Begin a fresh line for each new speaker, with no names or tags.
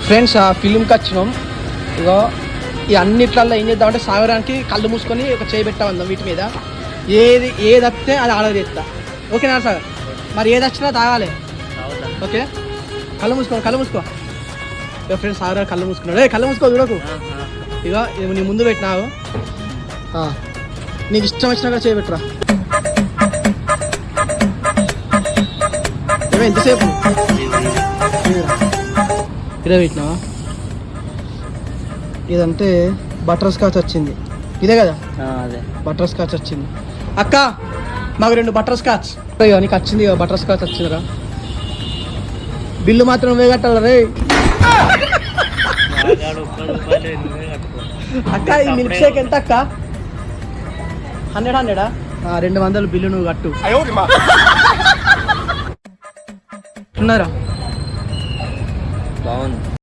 Friends ఆ ఫిలింకి వచ్చినాం. ఇగో ఈ అన్నిట్లల్లో ఏం చేద్దామంటే సాగరానికి కళ్ళు మూసుకొని ఒక చేయి పెట్టామందాం వీటి మీద. ఏది వస్తే అది ఆర్డర్ చేస్తా. ఓకేనా సార్? మరి ఏది వచ్చినా తాగాలి. ఓకే, కళ్ళు మూసుకో. ఇక ఫ్రెండ్స్ సాగర్ కళ్ళు మూసుకున్నాడు. కళ్ళు మూసుకో, చూడకు. ఇక నీ ముందు పెట్టినావు, నీకు ఇష్టం వచ్చినాక చేయబెట్టురా. ఎంతసేపు ఇదే పెట్టినావా? ఇదంటే బటర్ స్కాచ్ వచ్చింది. ఇదే కదా? అదే బటర్ స్కాచ్ వచ్చింది. అక్క మాకు 2 బటర్ స్కాచ్. నీకు వచ్చింది బటర్ స్కాచ్ వచ్చిందిరా. బిల్లు మాత్రం నువ్వే కట్టాలి రే. అక్క ఈ మిల్క్ షేక్ ఎంత అక్క? 100 200 బిల్లు నువ్వు కట్టు. ఉన్నారా?
బాగుంది.